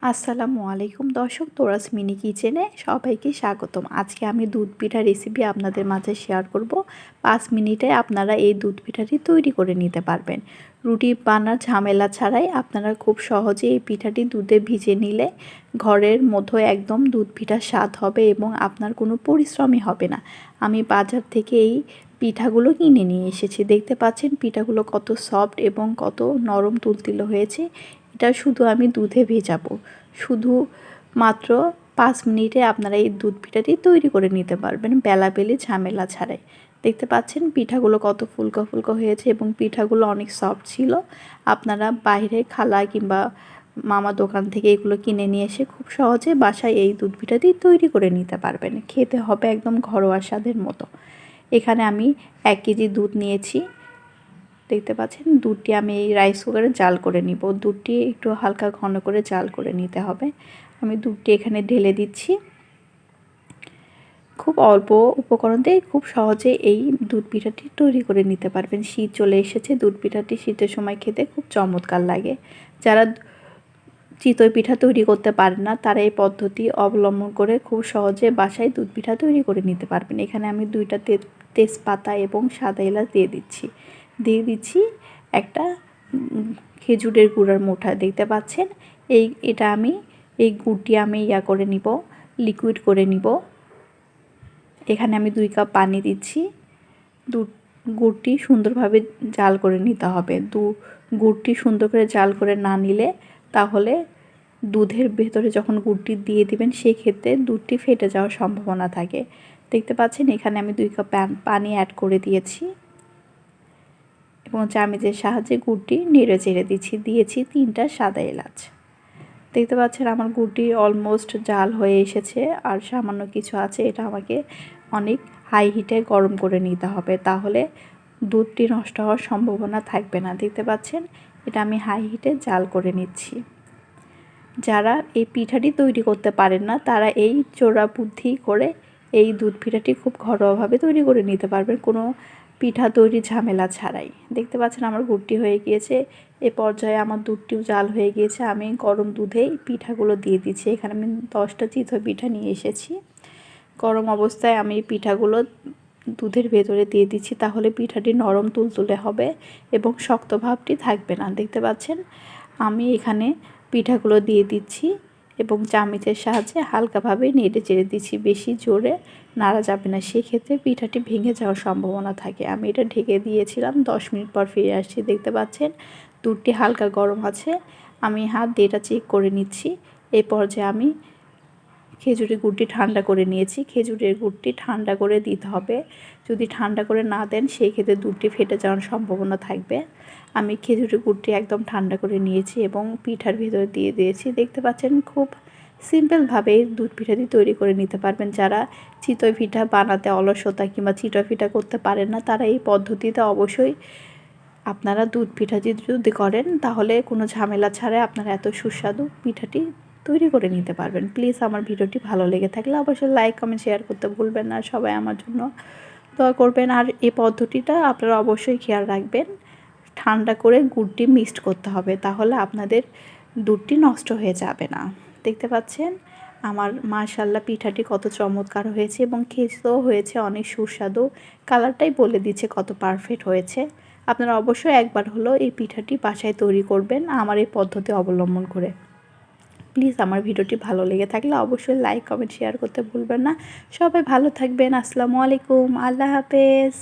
আসসালামু আলাইকুম দর্শক, তোরাস মিনি কিচেনে সবাইকে স্বাগতম। আজকে আমি দুধ পিঠা রেসিপি আপনাদের মাঝে শেয়ার করব। 5 মিনিটে আপনারা এই দুধ পিঠাটি তৈরি করে নিতে পারবেন। রুটি বানার ঝামেলা ছাড়াই আপনারা খুব সহজে এই পিঠাটি দুধে ভিজে নিলে ঘরের মধ্যে একদম দুধ পিঠার স্বাদ হবে এবং আপনার কোনো পরিশ্রমই হবে না। আমি বাজার থেকে এই পিঠাগুলো কিনে নিয়ে এসেছি। দেখতে পাচ্ছেন পিঠাগুলো কত সফট এবং কত নরম তুলতুলে হয়েছে। এটা শুধু আমি দুধে ভেজাবো। শুধু মাত্র 5 মিনিটে আপনারা এই দুধ পিঠাটি তৈরি করে নিতে পারবেন বেলাবেলি ঝামেলা ছাড়াই। দেখতে পাচ্ছেন পিঠাগুলো কত ফুলকো ফুলকো হয়েছে এবং পিঠাগুলো অনেক সফট ছিল। আপনারা বাইরে খালা কিংবা মামা দোকান থেকে এগুলো কিনে নিয়ে এসে খুব সহজে বাসায় এই দুধ পিঠাটি তৈরি করে নিতে পারবেন। খেতে হবে একদম ঘরোয়া স্বাদের মতো। এখানে আমি 1 কেজি দুধ নিয়েছি। দেখতে পাচ্ছেন দুধটি আমি এই রাইস কুকারে জাল করে নিব। দুধটি একটু হালকা ঘন করে জাল করে নিতে হবে। আমি দুধটি এখানে ঢেলে দিচ্ছি। খুব অল্প উপকরণ দিয়ে খুব সহজে এই দুধ পিঠাটি তৈরি করে নিতে পারবেন। শীত চলে এসেছে, দুধ পিঠাটি শীতের সময় খেতে খুব চমৎকার লাগে। যারা চিতই পিঠা তৈরি করতে পারেন না তারা এই পদ্ধতি অবলম্বন করে খুব সহজে বাসায় দুধ পিঠা তৈরি করে নিতে পারবেন। এখানে আমি 2টা তেজপাতা এবং সাদা এলাচ দিয়ে দিচ্ছি একটা খেজুরের গুঁড়ার মুঠা। দেখতে পাচ্ছেন এটা আমি এই গুড়টি আমি করে নিব, লিকুইড করে নিব। এখানে আমি 2 কাপ পানি দিচ্ছি। গুড়টি সুন্দরভাবে জাল করে নিতে হবে। গুড়টি সুন্দর করে জাল করে না নিলে তাহলে দুধের ভেতরে যখন গুড়টি দিয়ে দিবেন সেই ক্ষেত্রে দুধটি ফেটে যাওয়ার সম্ভাবনা থাকে। দেখতে পাচ্ছেন এখানে আমি 2 কাপ পানি অ্যাড করে দিয়েছি এবং চামচের সাহায্যে গুড়টি নেড়ে চেড়ে দিয়েছি 3টা সাদা এলাচ। দেখতে পাচ্ছেন আমার গুড়টি অলমোস্ট জাল হয়ে এসেছে আর সামান্য কিছু আছে। এটা আমাকে অনেক হাই হিটে গরম করে নিতে হবে, তাহলে দুধটি নষ্ট হওয়ার সম্ভাবনা থাকবে না। দেখতে পাচ্ছেন এটা আমি হাই হিটে জাল করে নিচ্ছি। যারা এই পিঠাটি তৈরি করতে পারেন না তারা এই চোরা বুদ্ধি করে এই দুধ পিঠাটি খুব ঘরোয়াভাবে তৈরি করে নিতে পারবেন কোনো পিঠা তৈরি ঝামেলা ছাড়াই। দেখতে পাচ্ছেন আমার গুড়টি হয়ে গিয়েছে। এ পর্যায়ে আমার দুধটিও জাল হয়ে গিয়েছে। আমি গরম দুধেই পিঠাগুলো দিয়ে দিচ্ছি। এখানে আমি 10টা চিতই পিঠা নিয়ে এসেছি। গরম অবস্থায় আমি পিঠাগুলো দুধের ভেতরে দিয়ে দিচ্ছি, তাহলে পিঠাটি নরম তুলতুলে হবে এবং শক্ত ভাবটি থাকবে না। দেখতে পাচ্ছেন আমি এখানে পিঠাগুলো দিয়ে দিচ্ছি এবং চামচের সাহায্যে হালকাভাবে নেড়ে চেড়ে দিচ্ছি। বেশি জোরে নাড়া যাবে না, সেক্ষেত্রে পিঠাটি ভেঙে যাওয়ার সম্ভাবনা থাকে। আমি এটা ঢেকে দিয়েছিলাম। 10 মিনিট পর ফিরে আসছি। দেখতে পাচ্ছেন দুধটি হালকা গরম আছে। আমি হাত দিয়ে এটা চেক করে নিচ্ছি। এই পর্যায়ে আমি খেজুরের গুড়টি ঠান্ডা করে নিয়েছি। খেজুরের গুড়টি ঠান্ডা করে দিতে হবে। যদি ঠান্ডা করে না দেন সেই ক্ষেত্রে দুধটি ফেটে যাওয়ার সম্ভাবনা থাকবে। আমি খেজুরের গুড়টি একদম ঠান্ডা করে নিয়েছি এবং পিঠার ভিতরে দিয়ে দিয়েছি। দেখতে পাচ্ছেন খুব সিম্পলভাবে দুধ পিঠাটি তৈরি করে নিতে পারবেন। যারা চিতই পিঠা বানাতে অলসতা কিংবা চিতই পিঠা করতে পারেন না তারা এই পদ্ধতিতে অবশ্যই আপনারা দুধ পিঠা যদি করেন তাহলে কোনো ঝামেলা ছাড়াই আপনারা এত সুস্বাদু পিঠাটি তৈরি করে নিতে পারবেন। প্লিজ আমার ভিডিওটি ভালো লেগে থাকলে অবশ্যই লাইক কমেন্ট শেয়ার করতে ভুলবেন না। সবাই আমার জন্য দোয়া করবেন। আর এই পদ্ধতিটা আপনারা অবশ্যই খেয়াল রাখবেন, ঠান্ডা করে গুড়টি মিক্সড করতে হবে, তাহলে আপনাদের দুধটি নষ্ট হয়ে যাবে না। দেখতে পাচ্ছেন আমার মাশাআল্লাহ পিঠাটি কত চমৎকার হয়েছে এবং খেতেও হয়েছে অনেক সুস্বাদু। কালারটাই বলে দিচ্ছে কত পারফেক্ট হয়েছে। আপনারা অবশ্যই একবার হলো এই পিঠাটি বাসায় তৈরি করবেন আমার এই পদ্ধতি অবলম্বন করে। প্লিজ আমার ভিডিওটি ভালো লেগে থাকলে অবশ্যই লাইক কমেন্ট শেয়ার করতে ভুলবেন না। সবাই ভালো থাকবেন। আসসালামু আলাইকুম। আল্লাহ হাফেজ।